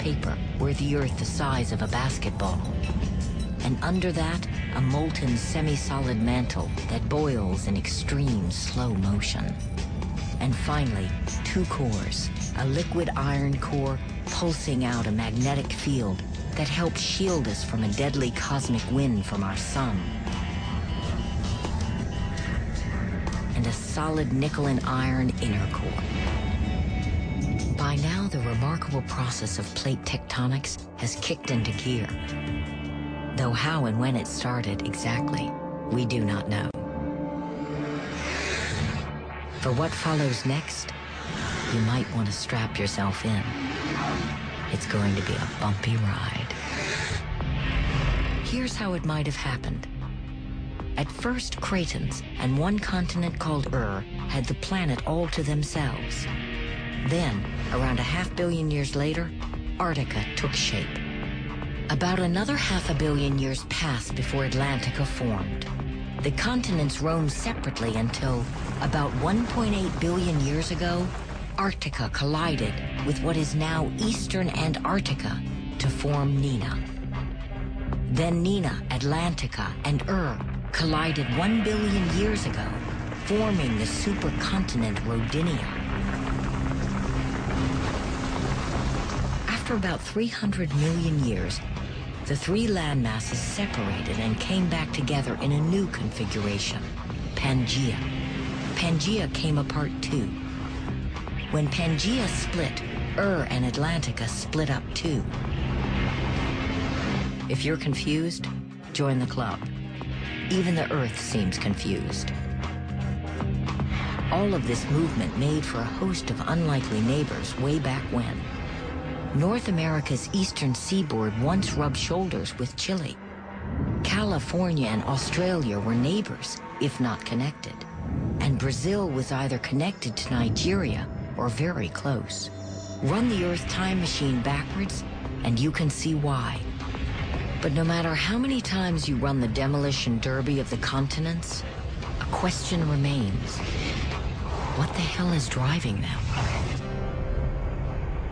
paper were the Earth the size of a basketball. And under that, a molten semi-solid mantle that boils in extreme slow motion. And finally, two cores, a liquid iron core pulsing out a magnetic field that helps shield us from a deadly cosmic wind from our sun. And a solid nickel and iron inner core. By now, the remarkable process of plate tectonics has kicked into gear. Though how and when it started exactly, we do not know. For what follows next, you might want to strap yourself in. It's going to be a bumpy ride. Here's how it might have happened. At first, Cretans and one continent called had the planet all to themselves. Then, around 500 million years later, Antarctica took shape. About another 500 million years passed before Atlantica formed. The continents roamed separately until, about 1.8 billion years ago, Antarctica collided with what is now eastern Antarctica to form Nina. Then Nina, Atlantica, and collided 1 billion years ago, forming the supercontinent Rodinia. After about 300 million years, the three landmasses separated and came back together in a new configuration, Pangaea. Pangaea came apart too. When Pangaea split, and Atlantica split up too. If you're confused, join the club. Even the Earth seems confused. All of this movement made for a host of unlikely neighbors way back when. North America's eastern seaboard once rubbed shoulders with Chile. California and Australia were neighbors, if not connected. And Brazil was either connected to Nigeria or very close. Run the Earth time machine backwards, and you can see why. But no matter how many times you run the demolition derby of the continents, a question remains. What the hell is driving them?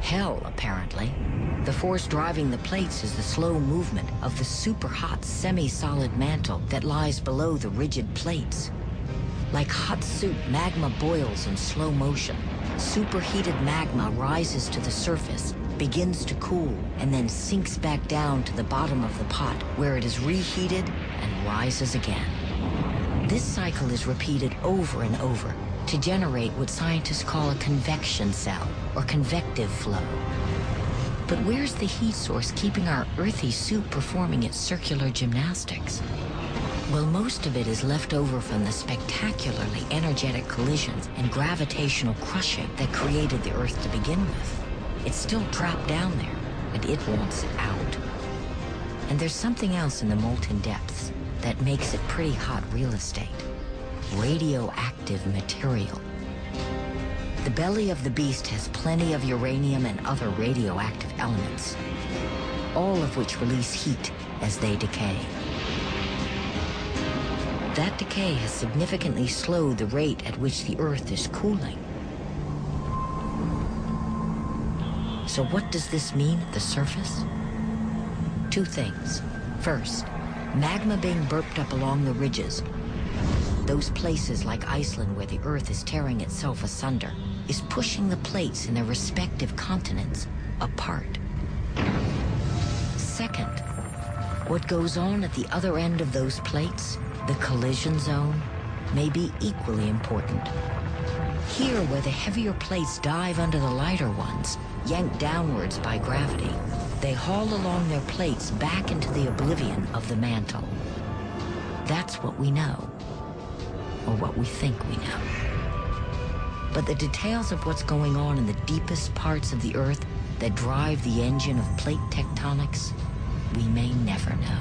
Hell, apparently. The force driving the plates is the slow movement of the super-hot semi-solid mantle that lies below the rigid plates. Like hot soup, magma boils in slow motion. Superheated magma rises to the surface, begins to cool, and then sinks back down to the bottom of the pot, where it is reheated and rises again. This cycle is repeated over and over to generate what scientists call a convection cell, or convective flow. But where's the heat source keeping our earthy soup performing its circular gymnastics? Well, most of it is left over from the spectacularly energetic collisions and gravitational crushing that created the Earth to begin with. It's still trapped down there, and it wants it out. And there's something else in the molten depths that makes it pretty hot real estate. Radioactive material. The belly of the beast has plenty of uranium and other radioactive elements, all of which release heat as they decay. That decay has significantly slowed the rate at which the Earth is cooling. So what does this mean at the surface? Two things. First, magma being burped up along the ridges, those places like Iceland where the Earth is tearing itself asunder, is pushing the plates in their respective continents apart. Second, what goes on at the other end of those plates, the collision zone, may be equally important. Here, where the heavier plates dive under the lighter ones, yanked downwards by gravity, they haul along their plates back into the oblivion of the mantle. That's what we know. Or what we think we know. But the details of what's going on in the deepest parts of the Earth that drive the engine of plate tectonics, we may never know.